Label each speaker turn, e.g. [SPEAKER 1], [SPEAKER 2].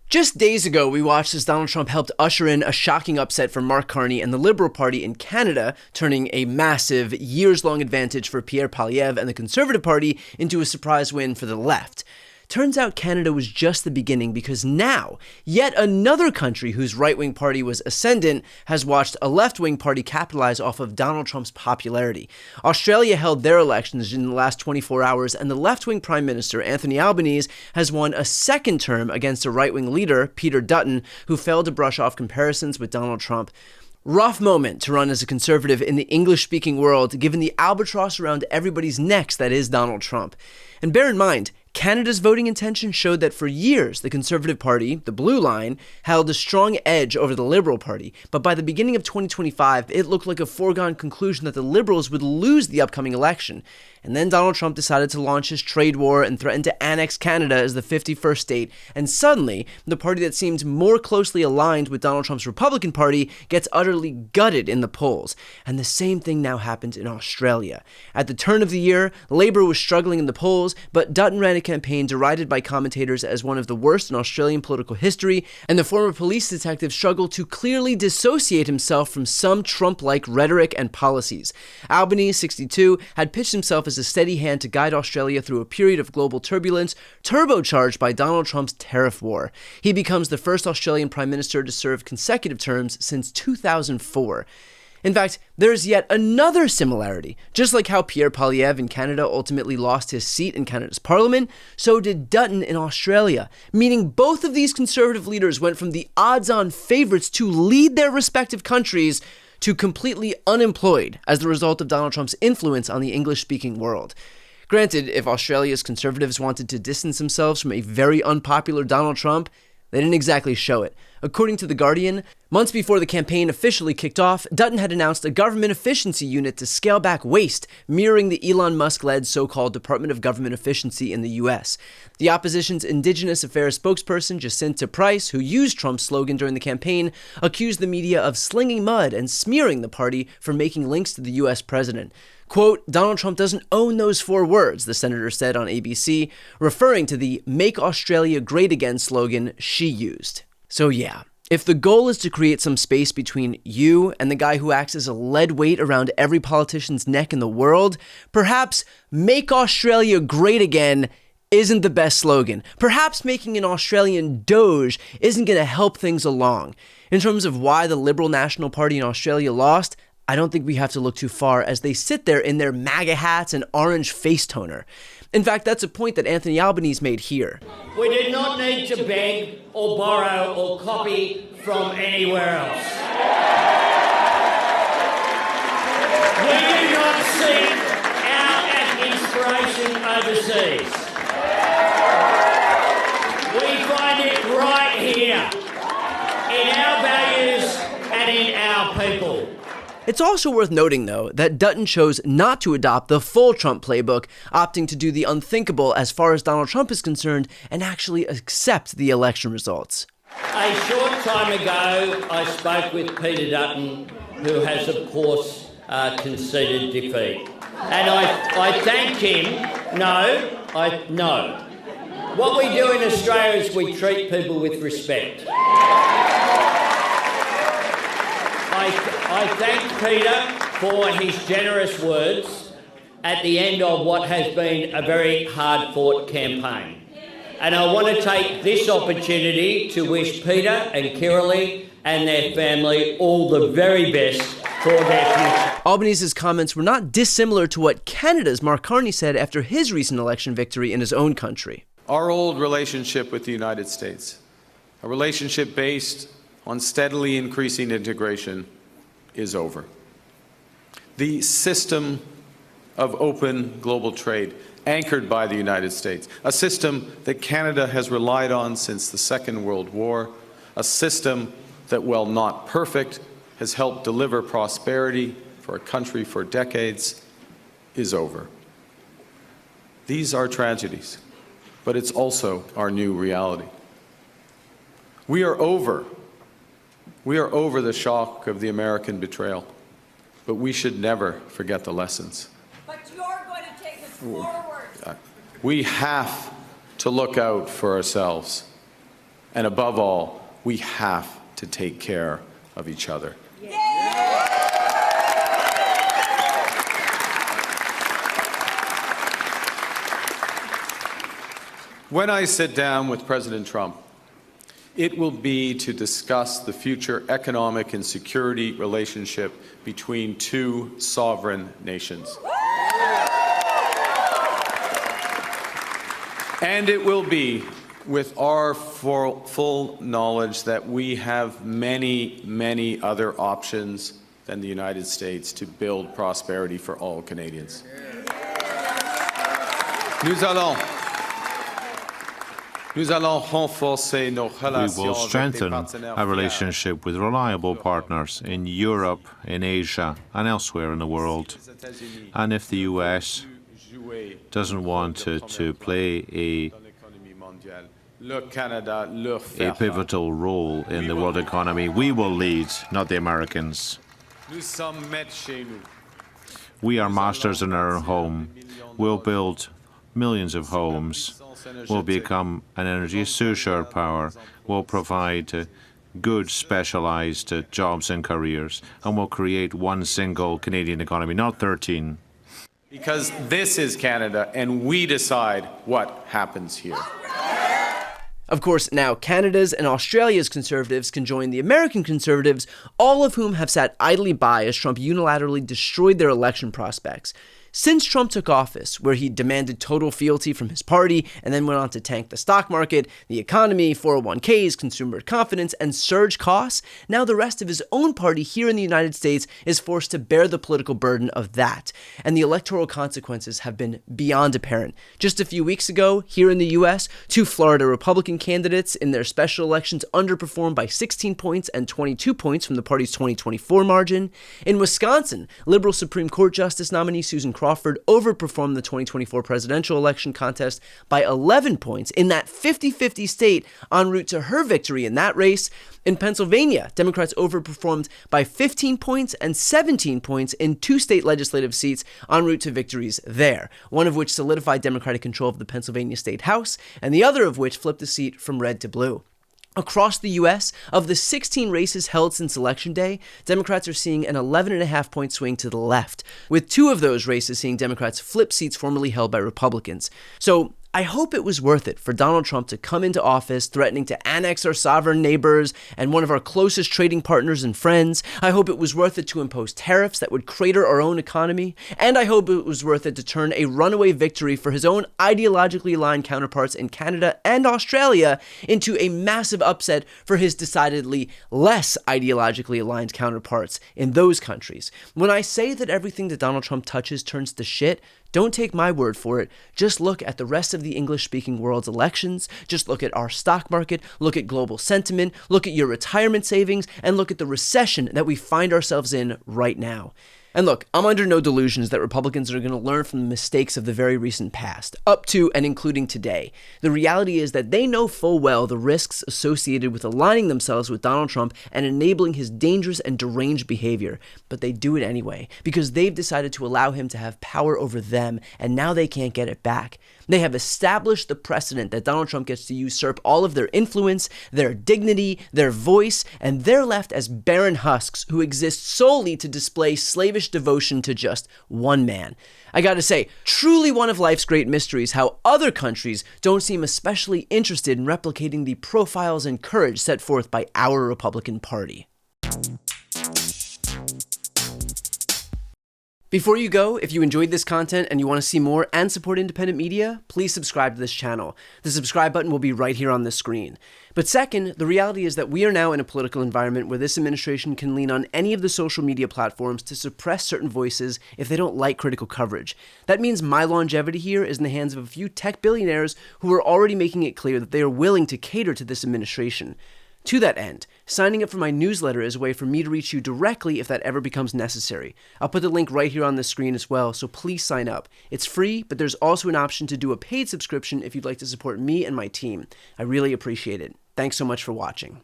[SPEAKER 1] Just days ago, we watched as Donald Trump helped usher in a shocking upset for Mark Carney and the Liberal Party in Canada, turning a massive, years-long advantage for Pierre Poilievre and the Conservative Party into a surprise win for the left. Turns out Canada was just the beginning because now, yet another country whose right-wing party was ascendant has watched a left-wing party capitalize off of Donald Trump's popularity. Australia held their elections in the last 24 hours, and the left-wing Prime Minister, Anthony Albanese, has won a second term against a right-wing leader, Peter Dutton, who failed to brush off comparisons with Donald Trump. Rough moment to run as a conservative in the English-speaking world, given the albatross around everybody's necks that is Donald Trump. And bear in mind, Canada's voting intention showed that for years, the Conservative Party, the Blue Line, held a strong edge over the Liberal Party. But by the beginning of 2025, it looked like a foregone conclusion that the Liberals would lose the upcoming election. And then Donald Trump decided to launch his trade war and threatened to annex Canada as the 51st state. And suddenly, the party that seemed more closely aligned with Donald Trump's Republican Party gets utterly gutted in the polls. And the same thing now happened in Australia. At the turn of the year, Labour was struggling in the polls, but Dutton ran a campaign derided by commentators as one of the worst in Australian political history, and the former police detective struggled to clearly dissociate himself from some Trump-like rhetoric and policies. Albanese, 62, had pitched himself as a steady hand to guide Australia through a period of global turbulence, turbocharged by Donald Trump's tariff war. He becomes the first Australian Prime Minister to serve consecutive terms since 2004. In fact, there's yet another similarity. Just like how Pierre Poilievre in Canada ultimately lost his seat in Canada's parliament, so did Dutton in Australia, meaning both of these conservative leaders went from the odds-on favorites to lead their respective countries to completely unemployed as the result of Donald Trump's influence on the English-speaking world. Granted, if Australia's conservatives wanted to distance themselves from a very unpopular Donald Trump, they didn't exactly show it. According to The Guardian, months before the campaign officially kicked off, Dutton had announced a government efficiency unit to scale back waste, mirroring the Elon Musk-led so-called Department of Government Efficiency in the U.S. The opposition's Indigenous Affairs spokesperson, Jacinta Price, who used Trump's slogan during the campaign, accused the media of slinging mud and smearing the party for making links to the U.S. president. Quote, Donald Trump doesn't own those 4 words, the senator said on ABC, referring to the Make Australia Great Again slogan she used. So yeah, if the goal is to create some space between you and the guy who acts as a lead weight around every politician's neck in the world, perhaps Make Australia Great Again isn't the best slogan. Perhaps making an Australian Doge isn't going to help things along. In terms of why the Liberal National Party in Australia lost, I don't think we have to look too far as they sit there in their MAGA hats and orange face toner. In fact, that's a point that Anthony Albanese made here.
[SPEAKER 2] We do not need to beg or borrow or copy from anywhere else. We do not seek our inspiration overseas. We find it right here, in our values and in our people.
[SPEAKER 1] It's also worth noting, though, that Dutton chose not to adopt the full Trump playbook, opting to do the unthinkable as far as Donald Trump is concerned and actually accept the election results.
[SPEAKER 2] A short time ago, I spoke with Peter Dutton, who has, of course, conceded defeat. And I thanked him. No. What we do in Australia is we treat people with respect. I thank Peter for his generous words at the end of what has been a very hard-fought campaign. And I want to take this opportunity to wish Peter and Kiralee and their family all the very best for their future.
[SPEAKER 1] Albanese's comments were not dissimilar to what Canada's Mark Carney said after his recent election victory in his own country.
[SPEAKER 3] Our old relationship with the United States, a relationship based on steadily increasing integration, is over. The system of open global trade, anchored by the United States, a system that Canada has relied on since the Second World War, a system that, while not perfect, has helped deliver prosperity for a country for decades, is over. These are tragedies, but it's also our new reality. We are over the shock of the American betrayal, but we should never forget the lessons.
[SPEAKER 4] But you're going to take us forward.
[SPEAKER 3] We have to look out for ourselves. And above all, we have to take care of each other. When I sit down with President Trump, it will be to discuss the future economic and security relationship between two sovereign nations. And it will be with our full knowledge that we have many, many other options than the United States to build prosperity for all Canadians. Nous allons renforcer nos
[SPEAKER 5] We
[SPEAKER 3] relations
[SPEAKER 5] will
[SPEAKER 3] avec des
[SPEAKER 5] strengthen
[SPEAKER 3] partenaires
[SPEAKER 5] our
[SPEAKER 3] fiables.
[SPEAKER 5] relationship with reliable partners in Europe, in Asia, and elsewhere in the world. And if the US doesn't want to play a pivotal role in the world economy, we will lead, not the Americans. We are masters in our own home. We'll build millions of homes. We'll become an energy superpower. We'll provide good specialized jobs and careers. And we'll create one single Canadian economy, not 13.
[SPEAKER 3] Because this is Canada, and we decide what happens here.
[SPEAKER 1] Of course, now Canada's and Australia's Conservatives can join the American Conservatives, all of whom have sat idly by as Trump unilaterally destroyed their election prospects. Since Trump took office, where he demanded total fealty from his party and then went on to tank the stock market, the economy, 401ks, consumer confidence, and surge costs, now the rest of his own party here in the United States is forced to bear the political burden of that. And the electoral consequences have been beyond apparent. Just a few weeks ago, here in the US, two Florida Republican candidates in their special elections underperformed by 16 points and 22 points from the party's 2024 margin. In Wisconsin, liberal Supreme Court Justice nominee Susan Crawford overperformed the 2024 presidential election contest by 11 points in that 50-50 state en route to her victory in that race. In Pennsylvania, Democrats overperformed by 15 points and 17 points in two state legislative seats en route to victories there, one of which solidified Democratic control of the Pennsylvania State House, and the other of which flipped the seat from red to blue. Across the U.S., of the 16 races held since Election Day, Democrats are seeing an 11.5-point swing to the left, with two of those races seeing Democrats flip seats formerly held by Republicans. So I hope it was worth it for Donald Trump to come into office threatening to annex our sovereign neighbors and one of our closest trading partners and friends. I hope it was worth it to impose tariffs that would crater our own economy. And I hope it was worth it to turn a runaway victory for his own ideologically aligned counterparts in Canada and Australia into a massive upset for his decidedly less ideologically aligned counterparts in those countries. When I say that everything that Donald Trump touches turns to shit, don't take my word for it. Just look at the rest of the English-speaking world's elections. Just look at our stock market. Look at global sentiment. Look at your retirement savings. And look at the recession that we find ourselves in right now. And look, I'm under no delusions that Republicans are going to learn from the mistakes of the very recent past, up to and including today. The reality is that they know full well the risks associated with aligning themselves with Donald Trump and enabling his dangerous and deranged behavior. But they do it anyway, because they've decided to allow him to have power over them, and now they can't get it back. They have established the precedent that Donald Trump gets to usurp all of their influence, their dignity, their voice, and they're left as barren husks who exist solely to display slavish devotion to just one man. I gotta say, truly one of life's great mysteries how other countries don't seem especially interested in replicating the profiles and courage set forth by our Republican Party. Before you go, if you enjoyed this content and you want to see more and support independent media, please subscribe to this channel. The subscribe button will be right here on the screen. But second, the reality is that we are now in a political environment where this administration can lean on any of the social media platforms to suppress certain voices if they don't like critical coverage. That means my longevity here is in the hands of a few tech billionaires who are already making it clear that they are willing to cater to this administration. To that end, signing up for my newsletter is a way for me to reach you directly if that ever becomes necessary. I'll put the link right here on the screen as well, so please sign up. It's free, but there's also an option to do a paid subscription if you'd like to support me and my team. I really appreciate it. Thanks so much for watching.